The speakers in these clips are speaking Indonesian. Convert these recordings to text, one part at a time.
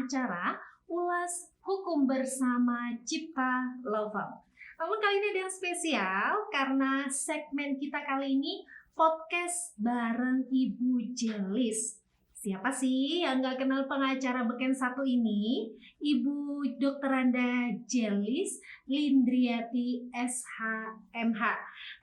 acara Ulas Hukum bersama Cipta Law Firm. Namun kali ini ada yang spesial karena segmen kita kali ini podcast bareng Ibu Jelis. Siapa sih yang gak kenal pengacara beken satu ini? Ibu Dr. Anda Jelis Lindriati SHMH.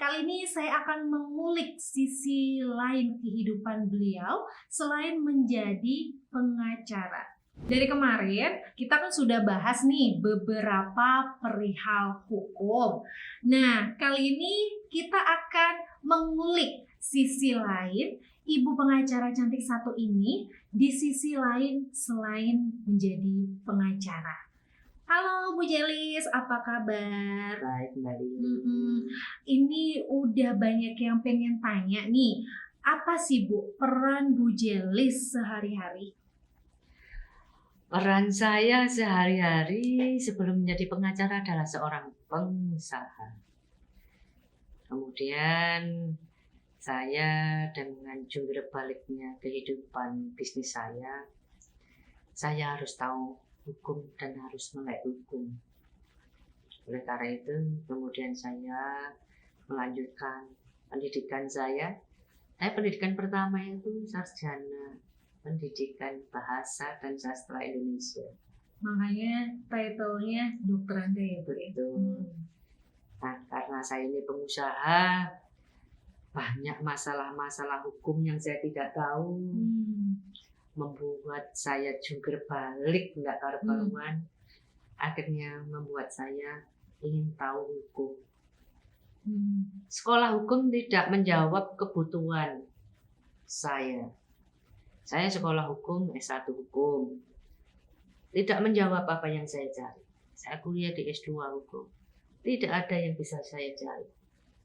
Kali ini saya akan mengulik sisi lain kehidupan beliau selain menjadi pengacara. Dari kemarin kita kan sudah bahas nih beberapa perihal hukum. Nah, kali ini kita akan mengulik sisi lain Ibu pengacara cantik satu ini di sisi lain selain menjadi pengacara. Halo Bu Jelis, apa kabar? Baik, Mbak Lili. Ini udah banyak yang pengen tanya nih. Apa sih Bu peran Bu Jelis sehari-hari? Peran saya sehari-hari sebelum menjadi pengacara adalah seorang pengusaha. Kemudian saya dengan jungkir baliknya kehidupan bisnis saya harus tahu hukum dan harus melek hukum. Oleh karena itu, kemudian saya melanjutkan pendidikan saya. Pendidikan pertama itu sarjana pendidikan bahasa dan sastra Indonesia. Makanya title-nya Dokter Anda ya Bu? Betul. Nah, karena saya ini pengusaha, banyak masalah-masalah hukum yang saya tidak tahu, membuat saya jungkir balik nggak karu-karuan. Akhirnya membuat saya ingin tahu hukum. Sekolah hukum tidak menjawab kebutuhan saya. Saya sekolah hukum, S1 hukum. Tidak menjawab apa yang saya cari. Saya kuliah di S2 hukum. Tidak ada yang bisa saya cari.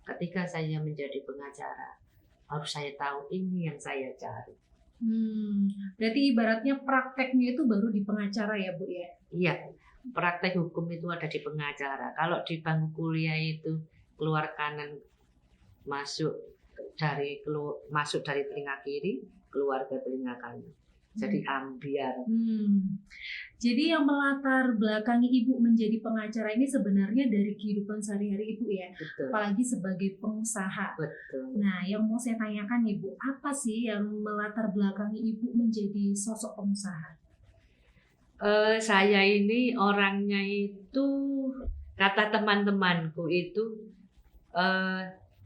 Ketika saya menjadi pengacara, harus saya tahu ini yang saya cari. Berarti ibaratnya prakteknya itu baru di pengacara ya Bu ya? Iya, praktek hukum itu ada di pengacara. Kalau di bangku kuliah itu keluar kanan, masuk dari telinga kiri, keluar ke telinga kanan. Jadi ambiar. Jadi yang melatar belakangi Ibu menjadi pengacara ini sebenarnya dari kehidupan sehari-hari Ibu ya? Betul. Apalagi sebagai pengusaha. Betul. Nah, yang mau saya tanyakan Ibu, apa sih yang melatar belakangi Ibu menjadi sosok pengusaha? Saya ini orangnya itu, kata teman-temanku itu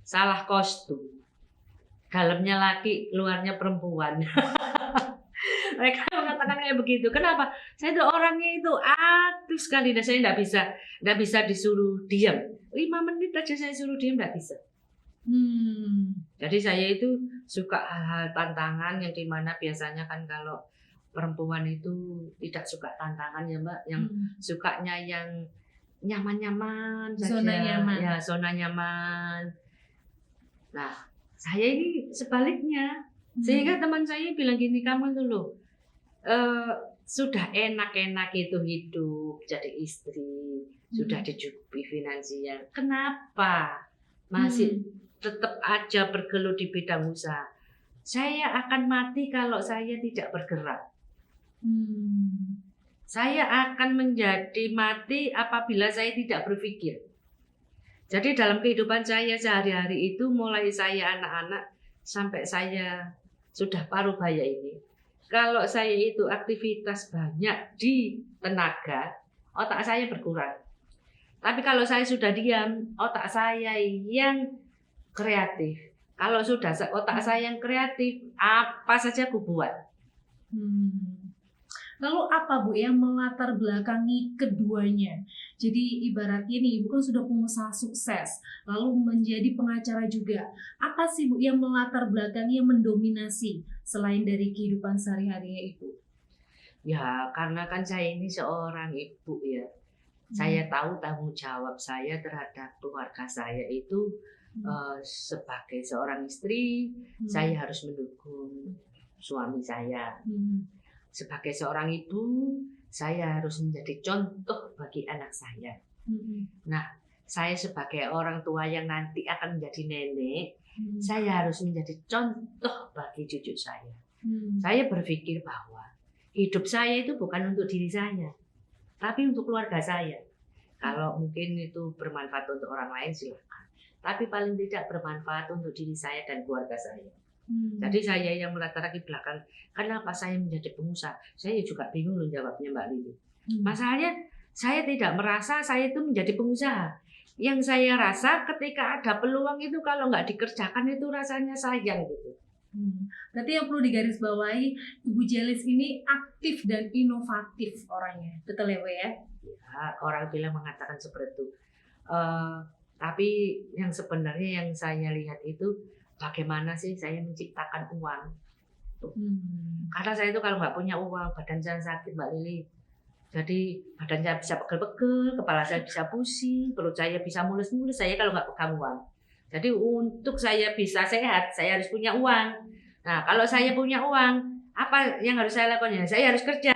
salah kostum. Dalamnya laki, luarnya perempuan. Mereka mengatakan kayak begitu. Kenapa? Saya itu orangnya itu aktif sekali dan saya nggak bisa disuruh diam. 5 menit aja saya suruh diam nggak bisa. Jadi saya itu suka hal-hal tantangan yang dimana biasanya kan kalau perempuan itu tidak suka tantangan ya Mbak, yang sukanya yang nyaman-nyaman saja. Zona nyaman. Ya, zona nyaman. Nah, saya ini sebaliknya. Sehingga teman saya bilang gini, kamu tuh loh, sudah enak-enak itu hidup jadi istri, sudah dicukupi finansial. Kenapa masih tetap aja bergelut di bidang usaha? Saya akan mati kalau saya tidak bergerak. Saya akan menjadi mati apabila saya tidak berpikir. Jadi dalam kehidupan saya sehari-hari itu, mulai saya anak-anak sampai saya sudah paruh baya ini, kalau saya itu aktivitas banyak di tenaga, otak saya berkurang. Tapi kalau saya sudah diam, otak saya yang kreatif. Kalau sudah otak saya yang kreatif, apa saja aku buat. Lalu apa Bu yang melatar belakangi keduanya? Jadi ibaratnya nih Ibu kan sudah pengusaha sukses, lalu menjadi pengacara juga. Apa sih Bu yang melatar belakangi, yang mendominasi selain dari kehidupan sehari-harinya Ibu? Ya karena kan saya ini seorang ibu ya. Saya tahu tanggung jawab saya terhadap keluarga saya itu sebagai seorang istri, saya harus mendukung suami saya. Sebagai seorang ibu, saya harus menjadi contoh bagi anak saya. Nah, saya sebagai orang tua yang nanti akan menjadi nenek, saya harus menjadi contoh bagi cucu saya. Saya berpikir bahwa hidup saya itu bukan untuk diri saya, tapi untuk keluarga saya. Kalau mungkin itu bermanfaat untuk orang lain silakan, tapi paling tidak bermanfaat untuk diri saya dan keluarga saya. Jadi saya yang melatar belakang, kenapa saya menjadi pengusaha? Saya juga bingung loh jawabnya Mbak Lili. Masalahnya saya tidak merasa saya itu menjadi pengusaha. Yang saya rasa ketika ada peluang itu kalau nggak dikerjakan itu rasanya sayang gitu. Berarti yang perlu digarisbawahi, Ibu Jelis ini aktif dan inovatif orangnya, betul ya Bu ya? Ya, orang bilang mengatakan seperti itu. Tapi yang sebenarnya yang saya lihat itu bagaimana sih saya menciptakan uang. Karena saya itu kalau nggak punya uang, badan saya sakit Mbak Lili. Jadi badan saya bisa pegel-pegel, kepala saya bisa pusing, perut saya bisa mulus-mulus saya kalau nggak pegang uang. Jadi untuk saya bisa sehat, saya harus punya uang. Nah, kalau saya punya uang, apa yang harus saya lakukan? Ya, saya harus kerja.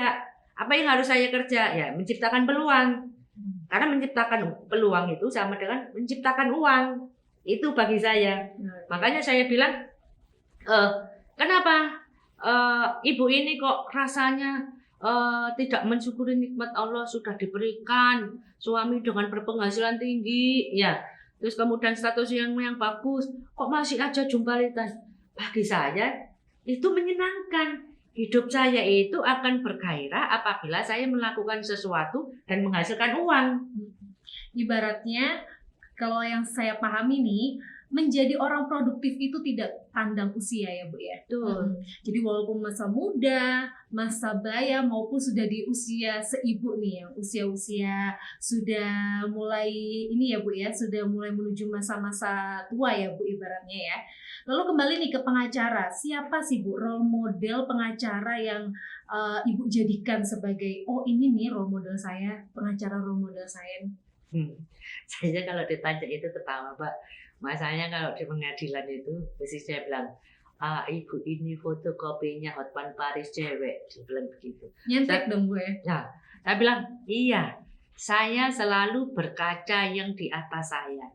Apa yang harus saya kerja? Ya, menciptakan peluang. Karena menciptakan peluang itu sama dengan menciptakan uang. Itu bagi saya. Makanya saya bilang, kenapa ibu ini kok rasanya tidak mensyukuri nikmat Allah sudah diberikan suami dengan berpenghasilan tinggi, ya. Terus kemudian status yang bagus, kok masih aja jumpalitan? Bagi saya itu menyenangkan. Hidup saya itu akan bergairah apabila saya melakukan sesuatu dan menghasilkan uang. Ibaratnya kalau yang saya pahami nih, menjadi orang produktif itu tidak pandang usia ya Bu ya. Betul. Jadi walaupun masa muda, masa baya maupun sudah di usia seibu nih, yang usia-usia sudah mulai ini ya Bu ya, sudah mulai menuju masa-masa tua ya Bu ibaratnya ya. Lalu kembali nih ke pengacara, siapa sih Bu role model pengacara yang Ibu jadikan sebagai ini nih role model saya, pengacara role model saya nih? Saya kalau ditanya itu ketawa Pak. Masanya kalau di pengadilan itu mesti saya bilang, ibu ini fotokopinya Hotman Paris cewek, dia bilang begitu. Nyentek dong gue. Nah, saya bilang iya, saya selalu berkaca yang di atas saya.